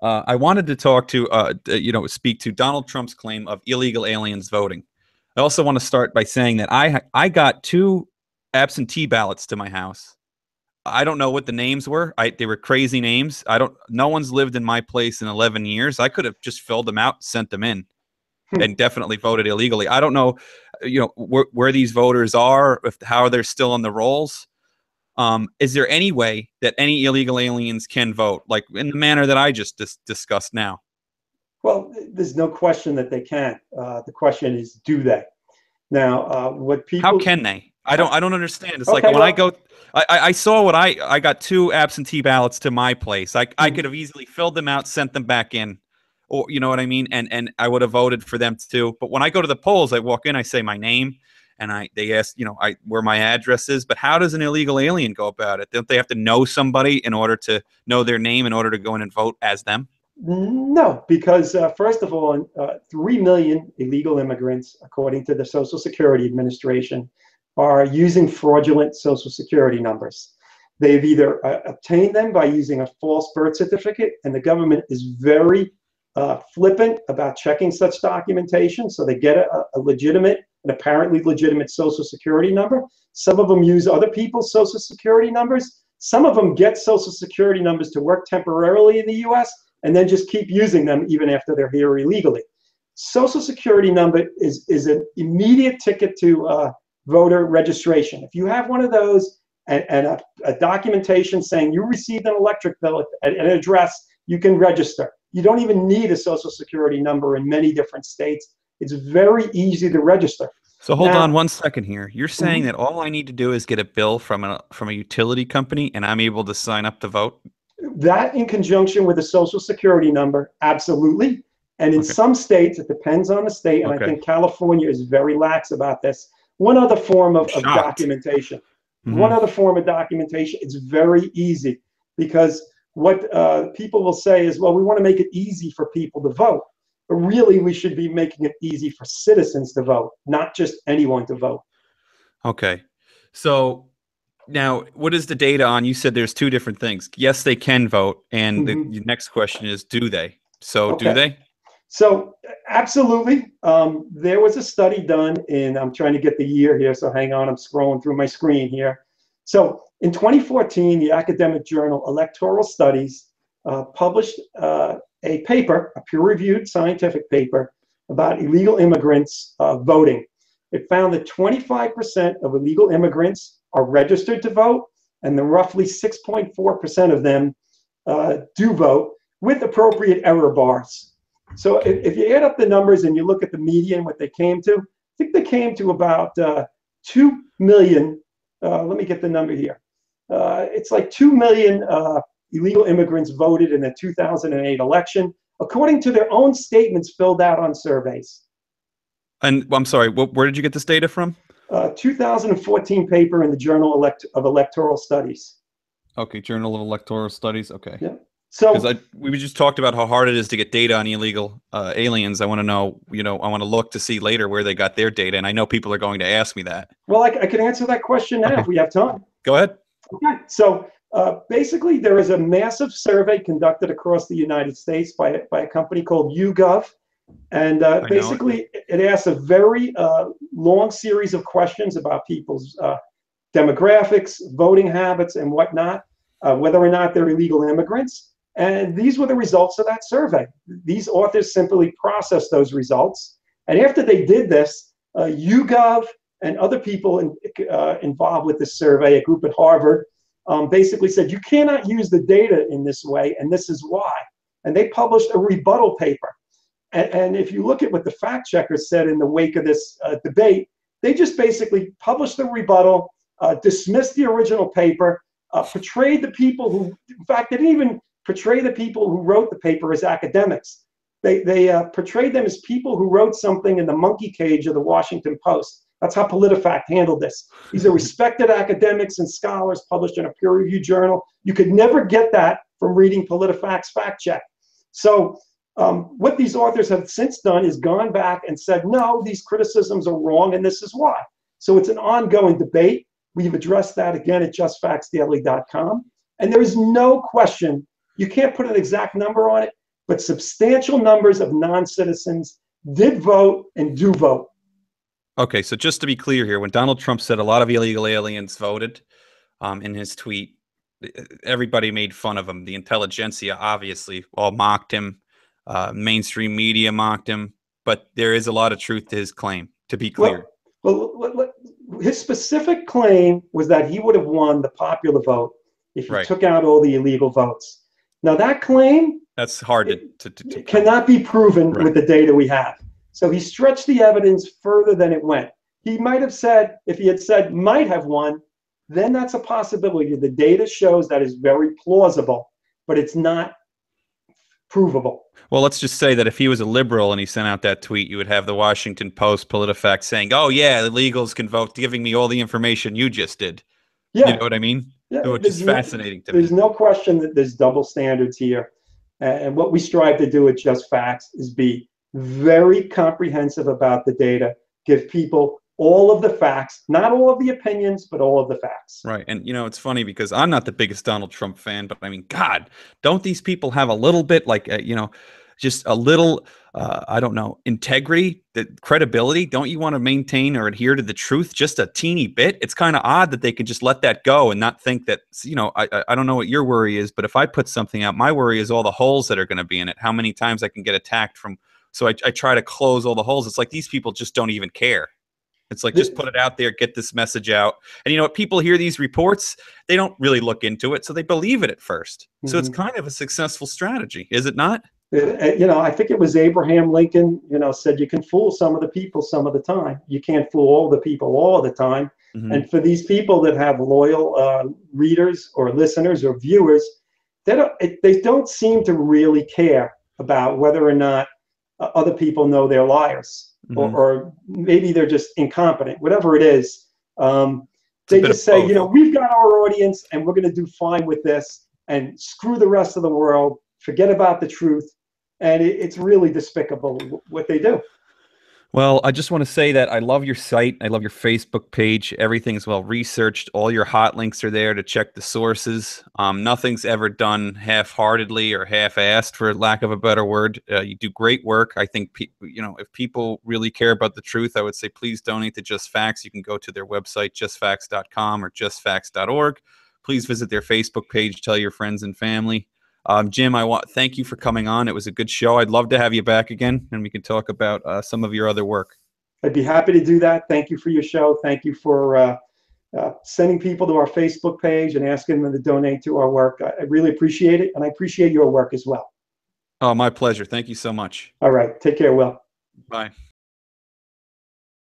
I wanted to talk to, speak to Donald Trump's claim of illegal aliens voting. I also want to start by saying that I got two absentee ballots to my house. I don't know what the names were. They were crazy names. I don't. No one's lived in my place in 11 years. I could have just filled them out, sent them in, and definitely voted illegally. I don't know, where these voters are, if how they're still on the rolls. Is there any way that any illegal aliens can vote, like in the manner that I just discussed now? Well, there's no question that they can. The question is, do they? Now, what How people, can they? I don't understand. It's like okay, when I well, go, I saw what I got two absentee ballots to my place. I could have easily filled them out, sent them back in, or you know what I mean, and I would have voted for them too. But when I go to the polls, I walk in, I say my name, and they ask, where my address is. But how does an illegal alien go about it? Don't they have to know somebody in order to know their name in order to go in and vote as them? no, because first of all, 3 million illegal immigrants, according to the Social Security Administration, are using fraudulent Social Security numbers. They've either obtained them by using a false birth certificate, and the government is very flippant about checking such documentation. So they get a legitimate, an apparently legitimate Social Security number. Some of them use other people's Social Security numbers. Some of them get Social Security numbers to work temporarily in the US and then just keep using them even after they're here illegally. Social Security number is an immediate ticket to voter registration. If you have one of those and a documentation saying you received an electric bill at an address, you can register. You don't even need a Social Security number in many different states. It's very easy to register. So hold on Now, 1 second here. You're saying that all I need to do is get a bill from a utility company, and I'm able to sign up to vote? that in conjunction with a Social Security number, absolutely. And in Okay. some states, it depends on the state, and I Okay. think California is very lax about this. One other form I'm of shocked. documentation. Hmm. One other form of documentation, it's very easy because what people will say is, well, we want to make it easy for people to vote. But really, we should be making it easy for citizens to vote, not just anyone to vote. Okay. So now, what is the data on? You said there's two different things. Yes, they can vote, and the Mhm. next question is, do they? So, do Okay. they? So absolutely, there was a study done in, I'm trying to get the year here, so hang on, I'm scrolling through my screen here. So in 2014, the academic journal Electoral Studies published a paper, a peer-reviewed scientific paper about illegal immigrants voting. It found that 25% of illegal immigrants are registered to vote, and then roughly 6.4% of them do vote with appropriate error bars. So if you add up the numbers and you look at the median, what they came to, I think they came to about 2 million. Let me get the number here. It's like 2 million illegal immigrants voted in the 2008 election, according to their own statements filled out on surveys. And I'm sorry, where did you get this data from? 2014 paper in the Journal of Electoral Studies. Okay, Journal of Electoral Studies. Okay. Yeah. Because So we just talked about how hard it is to get data on illegal aliens. I want to know, I want to look to see later where they got their data, and I know people are going to ask me that. well, I can answer that question now Okay, if we have time. go ahead. Okay. So basically, there is a massive survey conducted across the United States by a company called YouGov. And I know it. basically, it asks a very long series of questions about people's demographics, voting habits, and whatnot, whether or not they're illegal immigrants. And these were the results of that survey. These authors simply processed those results. And after they did this, YouGov and other people involved with this survey, a group at Harvard, basically said, you cannot use the data in this way, and this is why. And they published a rebuttal paper. And if you look at what the fact checkers said in the wake of this debate, they just basically published the rebuttal, dismissed the original paper, portrayed the people who, in fact, they didn't even portray the people who wrote the paper as academics. They portrayed them as people who wrote something in the monkey cage of the Washington Post. That's how PolitiFact handled this. These are respected academics and scholars published in a peer-reviewed journal. You could never get that from reading PolitiFact's fact check. So what these authors have since done is gone back and said, no, these criticisms are wrong, and this is why. So it's an ongoing debate. We've addressed that again at justfactsdaily.com. And there is no question, you can't put an exact number on it, but substantial numbers of non-citizens did vote and do vote. Okay, so just to be clear here, when Donald Trump said a lot of illegal aliens voted, in his tweet, everybody made fun of him. The intelligentsia obviously all mocked him. Mainstream media mocked him. But there is a lot of truth to his claim, to be clear. Well, his specific claim was that he would have won the popular vote if he Right. took out all the illegal votes. Now, that claim That's hard to cannot be proven right. with the data we have. So he stretched the evidence further than it went. He might have said, if he had said might have won, then that's a possibility. The data shows that is very plausible, but it's not provable. Well, let's just say that if he was a liberal and he sent out that tweet, you would have the Washington Post, PolitiFact saying, "Oh yeah, illegals can vote," giving me all the information you just did. Yeah. You know what I mean? Yeah, which is fascinating to me. There's no question that there's double standards here. And what we strive to do at Just Facts is be very comprehensive about the data, give people all of the facts, not all of the opinions, but all of the facts. Right. And, it's funny because I'm not the biggest Donald Trump fan, but I mean, God, don't these people have a little bit like, just a little, I don't know, integrity, the credibility? Don't you want to maintain or adhere to the truth just a teeny bit? It's kind of odd that they can just let that go and not think that, I don't know what your worry is, but if I put something out, my worry is all the holes that are going to be in it, how many times I can get attacked from. So I try to close all the holes. It's like these people just don't even care. It's like, just put it out there, get this message out. And you know what? People hear these reports, they don't really look into it, so they believe it at first. So it's kind of a successful strategy, is it not? I think it was Abraham Lincoln, said you can fool some of the people some of the time. You can't fool all the people all the time. And for these people that have loyal readers or listeners or viewers, they don't seem to really care about whether or not other people know they're liars. Or maybe they're just incompetent, whatever it is. They just say, we've got our audience and we're going to do fine with this and screw the rest of the world, forget about the truth. And it's really despicable what they do. Well, I just want to say that I love your site. I love your Facebook page. Everything's well researched. All your hot links are there to check the sources. Nothing's ever done half-heartedly or half-assed, for lack of a better word. You do great work. I think, if people really care about the truth, I would say please donate to Just Facts. You can go to their website, justfacts.com or justfacts.org. Please visit their Facebook page. Tell your friends and family. Jim, thank you for coming on. It was a good show. I'd love to have you back again, and we can talk about some of your other work. I'd be happy to do that. Thank you for your show. Thank you for sending people to our Facebook page and asking them to donate to our work. I really appreciate it, and I appreciate your work as well. Oh, my pleasure. Thank you so much. All right. Take care, Will. Bye.